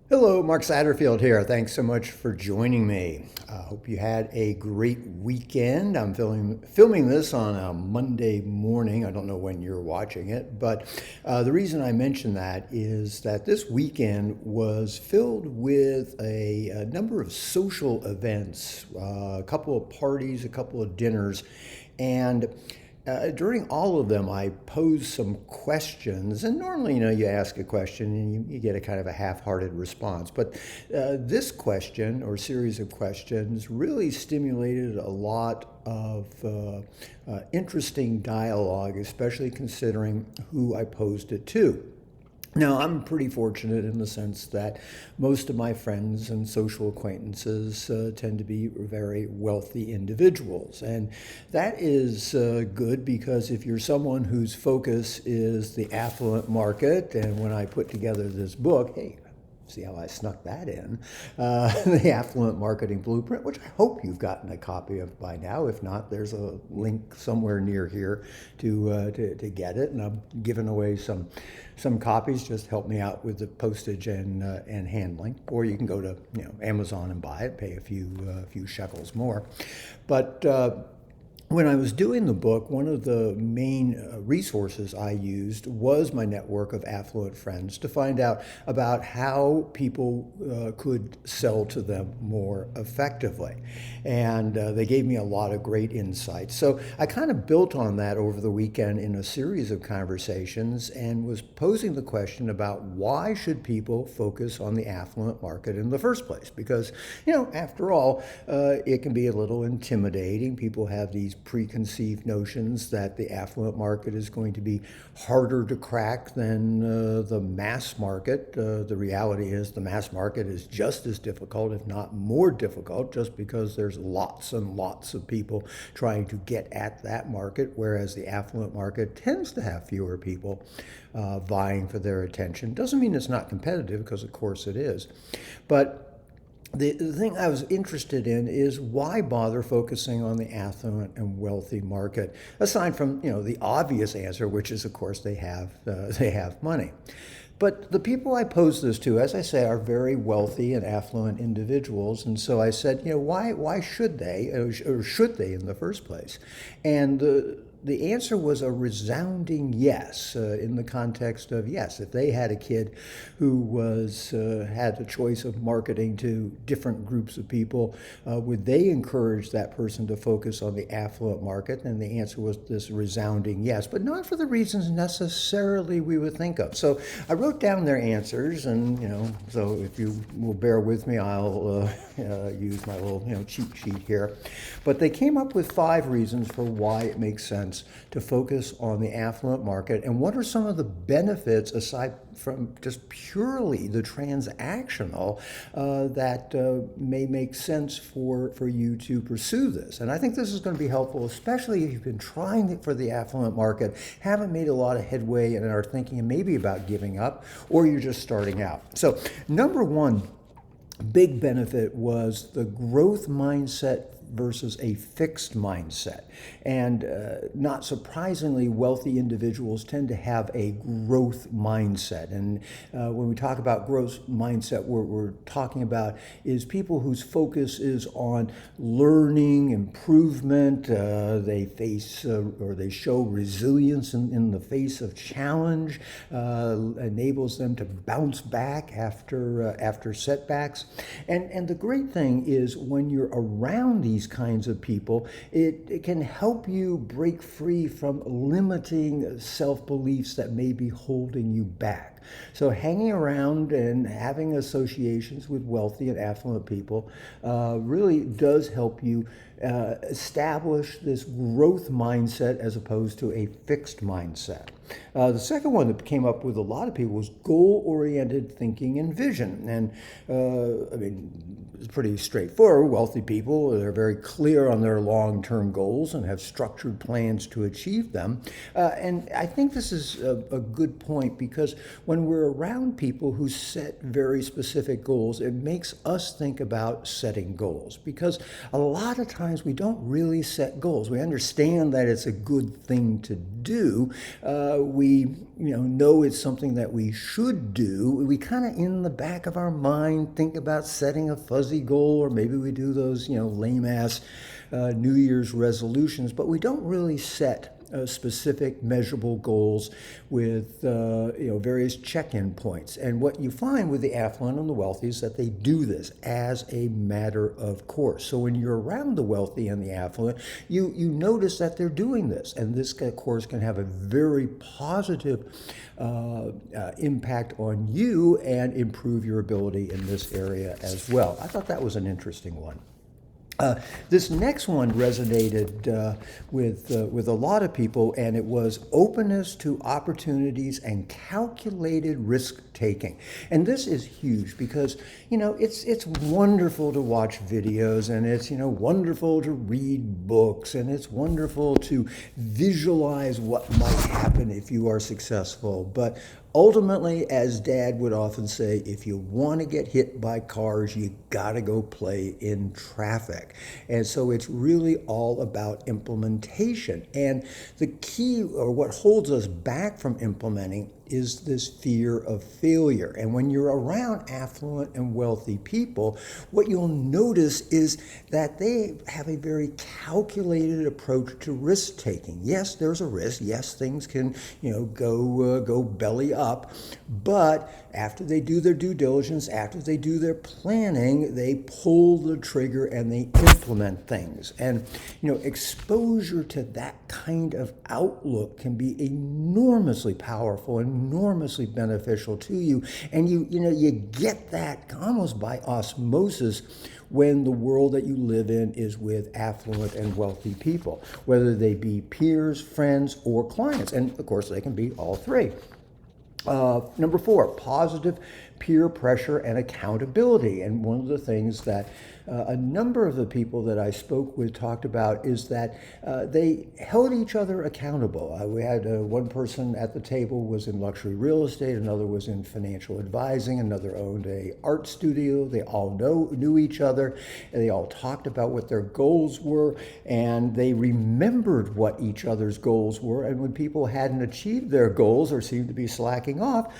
Hello, Mark Satterfield here. Thanks so much for joining me. I hope you had a great weekend. I'm filming this on a Monday morning. I don't know when you're watching it, but the reason I mention that is that this weekend was filled with a number of social events, a couple of parties, a couple of dinners, and during all of them, I posed some questions, and normally, you ask a question and you get a kind of a half-hearted response. But this question or series of questions really stimulated a lot of interesting dialogue, especially considering who I posed it to. Now, I'm pretty fortunate in the sense that most of my friends and social acquaintances tend to be very wealthy individuals. And that is good because if you're someone whose focus is the affluent market, and when I put together this book, hey, see how I snuck that in, the Affluent Marketing Blueprint, which I hope you've gotten a copy of by now. If not, there's a link somewhere near here to get it. And I'm giving away some copies. Just help me out with the postage and handling. Or you can go to Amazon and buy it, pay a few shekels more. But when I was doing the book, one of the main resources I used was my network of affluent friends to find out about how people could sell to them more effectively. And they gave me a lot of great insights. So I kind of built on that over the weekend in a series of conversations and was posing the question about why should people focus on the affluent market in the first place? Because, after all, it can be a little intimidating. People have these preconceived notions that the affluent market is going to be harder to crack than the mass market. The reality is the mass market is just as difficult, if not more difficult, just because there's lots and lots of people trying to get at that market, whereas the affluent market tends to have fewer people vying for their attention. Doesn't mean it's not competitive, because of course it is. But the thing I was interested in is why bother focusing on the affluent and wealthy market, aside from the obvious answer, which is of course they have money. But the people I posed this to, as I say, are very wealthy and affluent individuals, and so I said, why should they, or should they in the first place? And the answer was a resounding yes, in the context of yes. If they had a kid who had the choice of marketing to different groups of people, would they encourage that person to focus on the affluent market? And the answer was this resounding yes, but not for the reasons necessarily we would think of. So I wrote down their answers, and so if you will bear with me, I'll use my little cheat sheet here. But they came up with 5 reasons for why it makes sense to focus on the affluent market, and what are some of the benefits aside from just purely the transactional that may make sense for you to pursue this. And I think this is going to be helpful, especially if you've been trying for the affluent market, haven't made a lot of headway, and are thinking maybe about giving up, or you're just starting out. So number 1 big benefit was the growth mindset versus a fixed mindset. And not surprisingly, wealthy individuals tend to have a growth mindset. And when we talk about growth mindset, what we're talking about is people whose focus is on learning, improvement. They face or they show resilience in the face of challenge, enables them to bounce back after setbacks. And the great thing is when you're around these kinds of people, it can help you break free from limiting self-beliefs that may be holding you back. So hanging around and having associations with wealthy and affluent people really does help you establish this growth mindset as opposed to a fixed mindset. The second one that came up with a lot of people was goal-oriented thinking and vision. And it's pretty straightforward. Wealthy people, they're very clear on their long-term goals and have structured plans to achieve them. And I think this is a good point, because when we're around people who set very specific goals, it makes us think about setting goals. Because a lot of times we don't really set goals. We understand that it's a good thing to do, we know it's something that we should do, we kind of in the back of our mind think about setting a fuzzy goal, or maybe we do those lame-ass New Year's resolutions, but we don't really set specific measurable goals with various check-in points. And what you find with the affluent and the wealthy is that they do this as a matter of course. So when you're around the wealthy and the affluent, you notice that they're doing this, and this of course can have a very positive impact on you and improve your ability in this area as well. I thought that was an interesting one. This next one resonated with a lot of people, and it was openness to opportunities and calculated risk taking. And this is huge because it's wonderful to watch videos, and it's wonderful to read books, and it's wonderful to visualize what might happen if you are successful. But ultimately, as Dad would often say, if you want to get hit by cars, you got to go play in traffic. And so it's really all about implementation. And the key, or what holds us back from implementing, is this fear of failure. And when you're around affluent and wealthy people, what you'll notice is that they have a very calculated approach to risk taking. Yes, there's a risk. Yes, things can go belly up, but after they do their due diligence, after they do their planning, they pull the trigger and they implement things. And exposure to that kind of outlook can be enormously powerful and enormously beneficial to you. And you get that almost by osmosis when the world that you live in is with affluent and wealthy people, whether they be peers, friends, or clients. And of course, they can be all three. Number 4, positive peer pressure and accountability. And one of the things that a number of the people that I spoke with talked about is that they held each other accountable. We had one person at the table was in luxury real estate, another was in financial advising, another owned a art studio. They all knew each other, and they all talked about what their goals were, and they remembered what each other's goals were. And when people hadn't achieved their goals or seemed to be slacking off,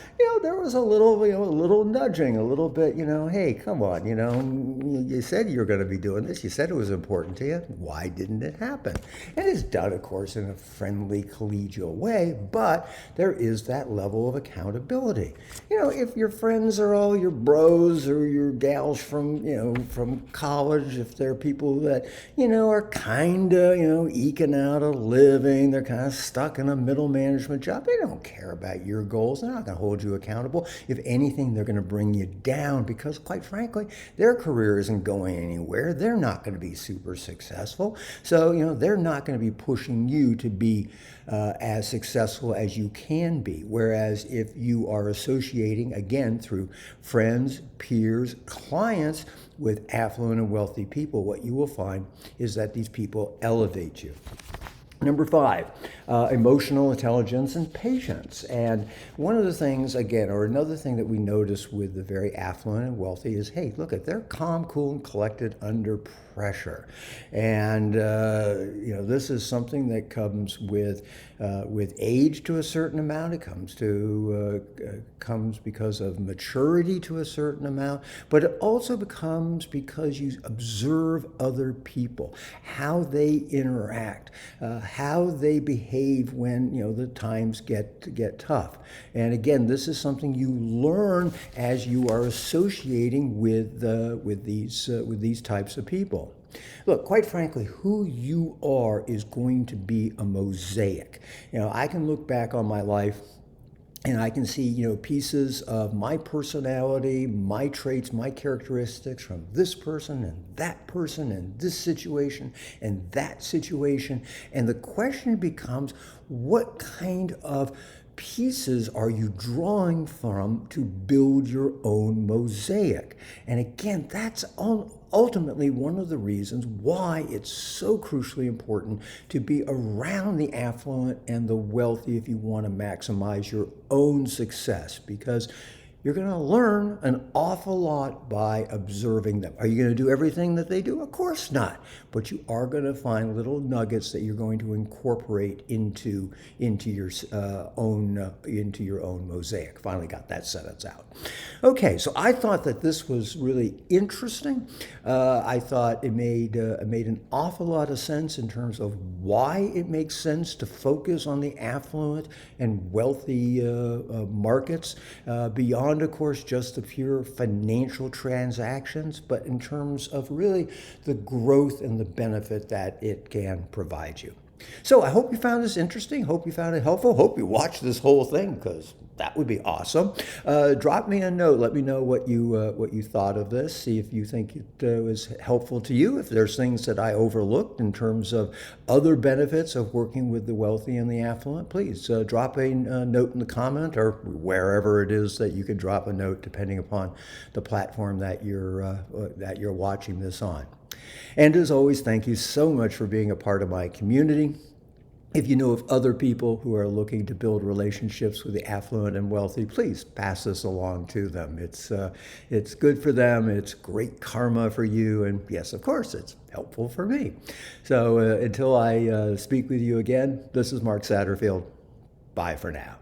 there was a little nudging, a little bit, hey, come on, you said you were going to be doing this. You said it was important to you. Why didn't it happen? And it's done, of course, in a friendly, collegial way, but there is that level of accountability. If your friends are all your bros or your gals from college, if they're people that, are kind of, eking out a living, they're kind of stuck in a middle management job, they don't care about your goals. They're not going to hold you accountable. If anything, they're going to bring you down because, quite frankly, their career isn't going anywhere. They're not going to be super successful. So, they're not going to be pushing you to be as successful as you can be. Whereas if you are associating, again, through friends, peers, clients with affluent and wealthy people, what you will find is that these people elevate you. Number 5, emotional intelligence and patience. And one of the things, again, or another thing that we notice with the very affluent and wealthy is, hey, look, they're calm, cool, and collected under pressure. And, this is something that comes with age to a certain amount. It comes because of maturity to a certain amount, but it also becomes because you observe other people, how they interact, how they behave when the times get tough. And again, this is something you learn as you are associating with these types of people. Look, quite frankly, who you are is going to be a mosaic. I can look back on my life and I can see, pieces of my personality, my traits, my characteristics from this person and this situation and that situation. And the question becomes, what kind of pieces are you drawing from to build your own mosaic? And again, that's ultimately one of the reasons why it's so crucially important to be around the affluent and the wealthy if you want to maximize your own success, because you're going to learn an awful lot by observing them. Are you going to do everything that they do? Of course not. But you are going to find little nuggets that you're going to incorporate into your own mosaic. Finally got that sentence out. Okay, so I thought that this was really interesting. I thought it made an awful lot of sense in terms of why it makes sense to focus on the affluent and wealthy markets, beyond, of course, just the pure financial transactions, but in terms of really the growth and the benefit that it can provide you. So I hope you found this interesting. Hope you found it helpful. Hope you watched this whole thing, because that would be awesome. Drop me a note. Let me know what you thought of this. See if you think it was helpful to you. If there's things that I overlooked in terms of other benefits of working with the wealthy and the affluent, please drop a note in the comment, or wherever it is that you can drop a note, depending upon the platform that you're watching this on. And as always, thank you so much for being a part of my community. If you know of other people who are looking to build relationships with the affluent and wealthy, please pass this along to them. It's good for them. It's great karma for you. And yes, of course, it's helpful for me. So until I speak with you again, this is Mark Satterfield. Bye for now.